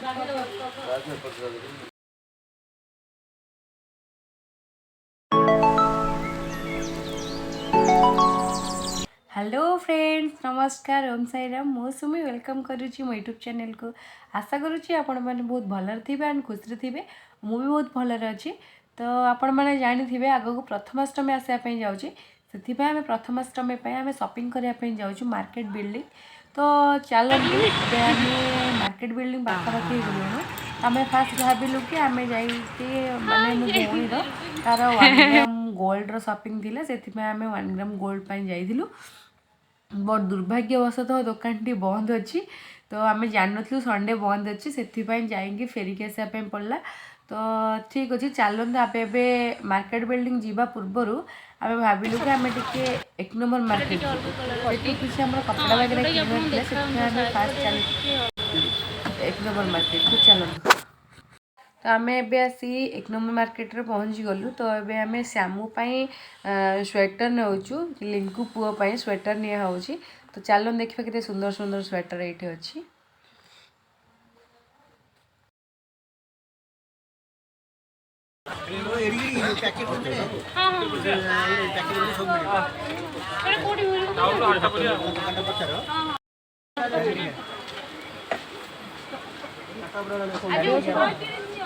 Hello friends, नमस्कार। ओम साई राम। मो Sumi welcome करुच्ची मो यूट्यूब चैनल को। आशा करुच्ची आपण मैंने बहुत भलर थे एंड खुशी थे। मु भी बहुत भलर अच्छी। तो आपण मैंने जानी थे आग को प्रथमाष्टमी आसापी जाऊँगी से आम प्रथमाष्टमी आम शॉपिंग करने जाऊँ मार्केट बिल्डिंग। तो चलते आम मार्केट बिल्डिंग पाखापाखि गलुणु। आम फास्ट भाविलु कि आम जा माने मो भौणी तार 1 ग्राम गोल्ड शॉपिंग थी से आम 1 ग्राम गोल्ड जाइलु। बहुत दुर्भाग्यवशतः दुकान बंद अच्छी। तो आम जान संडे बंद अच्छी से जाइए फेरिक आसापी पड़ा। तो ठीक अच्छे चलते आप मार्केट बिल्डिंग जावा पूर्वर आम भाविलु कि आम टे 1 नंबर मार्केट किसी आम कपड़ा वगैरह किनार फास्ट चल 1 नंबर मार्केट को चलते। तो आम एबे आसी 1 नंबर मार्केट रे पहुँची गलु। तो एबे आम श्यामू स्वेटर नौचु लिंकू पुओ स्वेटर निया होची। तो चलो देखिए केते सुंदर सुंदर स्वेटर ये अच्छी।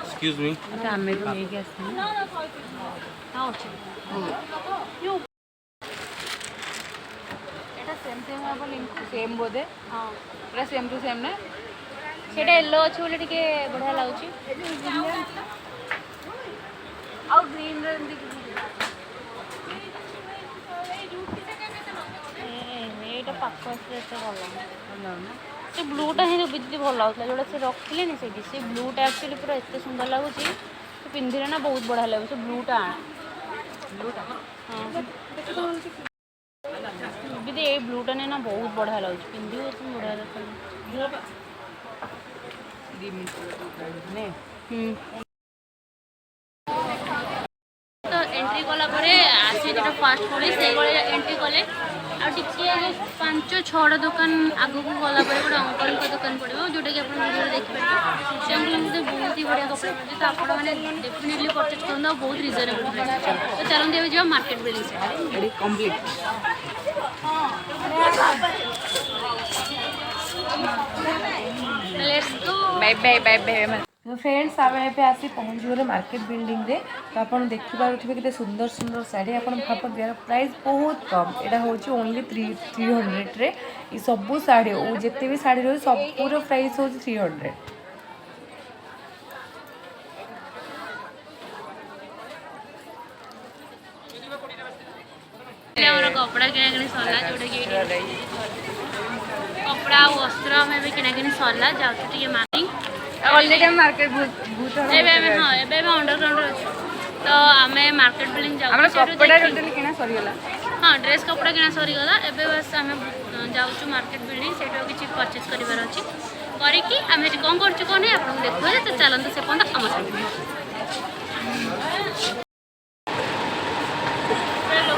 Excuse me. आमे तो नहीं क्या सेम बोधे पूरा सेम टू सेम ना सेटा येलो अच्छे बोले टिके बढ़िया लाଗୁଛି आउ ग्रीन रे एटा पाखो से भल से ब्लूटा ही बिजली भल लाଗୁଥିଲା जोड़ा से रखिले नि से ब्लूटा एक्चुअली पूरा एते सुंदर लाଗୁଛି तो पिंधिले ना बहुत बढ़िया लाଗୁଛି ब्लूटा दीदी ये ब्लूटा ने ना बहुत बढ़िया लाଗୁଛି पिंधि बढ़िया देखा तो एंट्री कला आसी जो फास्ट पड़ी से एंट्री कले आगे 5-6 दुकान आगू को गला गोटे अंकल दुकान पड़ो जोटा कि आप देखिए से अंकल बहुत ही बढ़िया कपड़ा पड़े। तो आप डेफिनेटली परचेज करूँ बहुत रिजनेबल प्राइस। तो चलते अभी जाओ market building complete. Let's go bye bye bye bye. तो फ्रेंड्स आम ए आसी पहुँच गले मार्केट बिल्डिंग रे। तो आप देखिपे कि सुंदर सुंदर शाढ़ी आप भावते यार प्राइस बहुत कम। यहाँ हूँ ओनली 300 रे ये सबू शाढ़ी जिते भी शाढ़ी रही सबूर प्राइस हूँ 300। कपड़ा किणाकिणी सरला जोटा कि कपड़ा वस्त्र आम किणाकिणी सरला जाऊँ मार्केट ऑलरेडी मार्केट हाँ एबे अंडरग्राउंड अच्छे। तो आम मार्केट बिल्डिंग जाऊँ किना सरीगला। हाँ ड्रेस कपड़ा किना सरीगला एबे बस आम जाऊँ मार्केट बिल्डिंग से किसी परचेज करार अच्छी करके आम कौन कर कौन नहीं आपको देखा। तो चलते से पर्यटन आम लोक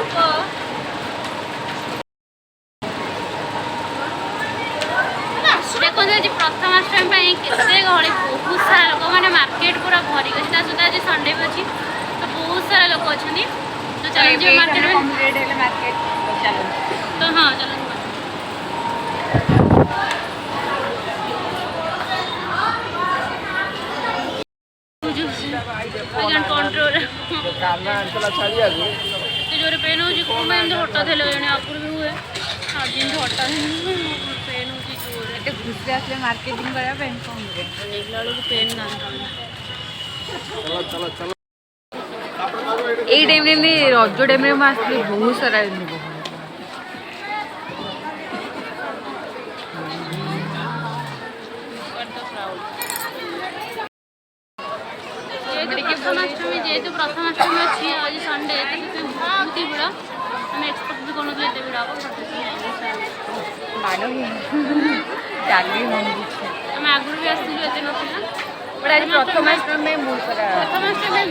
देखो आज प्रथमाष्टमी केते गहली बहुत सारा लोक मैंने मार्केट पूरा भरी गई सहित आज संडे भी अच्छी। तो बहुत सारा लोक अच्छा। तो चलो मार्केट तो हाँ चलो कंट्रोल जोर पेन हो हटा थे आगुरी भी हुए आज हटा पेन हो खुशी आसले मार्केटिंग करने पेन ना ये टाइम रज टाइम आसती बहुत सारा प्रथमाष्टमी जेहतु प्रथमाष्टमी अच्छी आज संडे बहुत ही भिड़ आम एक्सपेक्ट भी करूँ ये भिड़ आम आगुरी भी आसलु ये ना प्रथमाष्टमी प्रथमाष्टमी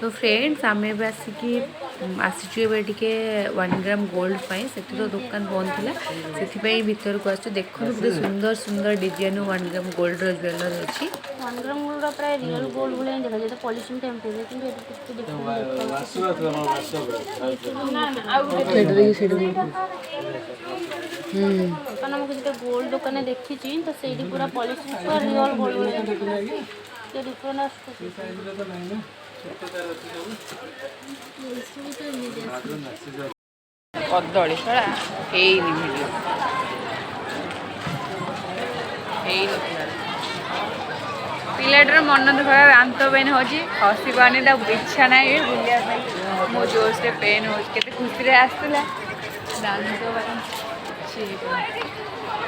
तो फ्रेंड्स आम आसिकी आसीचु एबे टिके 1 ग्राम गोल्ड पाई से तो दुकान बंद थिला से भीतर को आसु देखो पूरे सुंदर सुंदर डिजाइन 1 ग्राम गोल्ड रो ज्वेलरी अछि 1 ग्राम गोल्ड प्राय रियल गोल्ड भले देखा जाए पॉलिशिंग टेम्पल किंतु दुकान मुझे जो गोल्ड दुकान देखी तो से पूरा पॉलिशिंग पूरा रियल गोल्ड भले डिफरेंट कदड़ी छड़ा ହେଇନି ଭିଡ଼ିଓ ପିଲାଟାର ମନ ଦୁଃଖ ଦାନ୍ତ ପେନ୍ ହେଉଛି ହସିବାନି ତାକୁ ଇଚ୍ଛା ନାହିଁ ବୁଲିବା ପାଇଁ ମୋ ଜୋର୍ସରେ ପେନ୍ ହେଉଛି କେତେ ଖୁସିରେ ଆସିଥିଲା ଦାନ୍ତ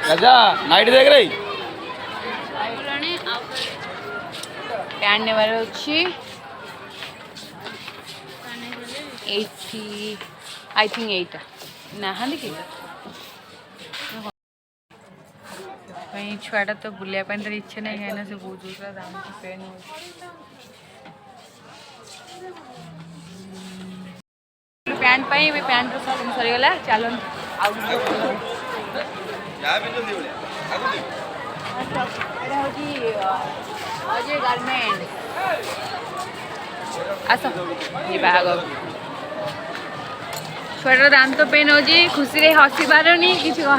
राजा नाइट देख रही ପ୍ୟାଣ୍ଟ ନେବାର ଅଛି 80 आई थिंक 8 ନାହାନ୍ତି କି छुआटा तो बुलिया तार इच्छा नहीं कहीं से बहुत दूसरा दाम की पेन हो पैंट पैंट शॉपिंग सरीगला चलो गारमेंट आस बाग छुआटार दाम तो पेन हो खुशी रे हसी पारनी किसी कर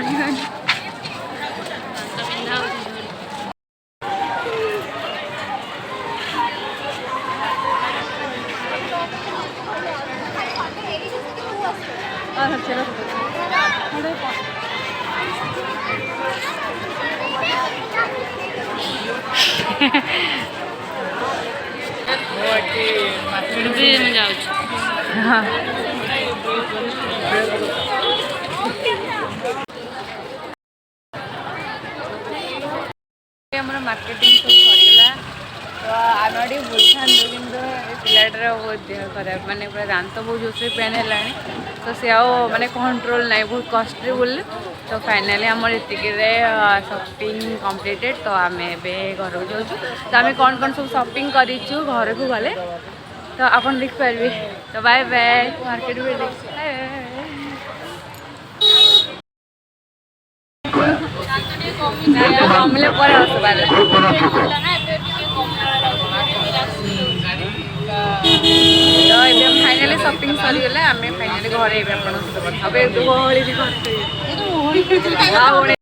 मार्केटिंग सब सरीगला तो आम बुल था कि पिलाटार बहुत देह खराब माने पूरा दांत बहुत जोर पेन है तो सी मैंने कंट्रोल ना बहुत कष्ट बोले तो फाइनाली आमर ये शॉपिंग कंप्लीटेड तो आम घर को जाऊँ तो आम कौन कौन सब शॉपिंग करूँ घर को गले तो आप देखिपारे तो बाय बाय मार्केट में कमिले पर हसबार तो ये फाइनाली शॉपिंग सरीगला आम फाइनाली घर आप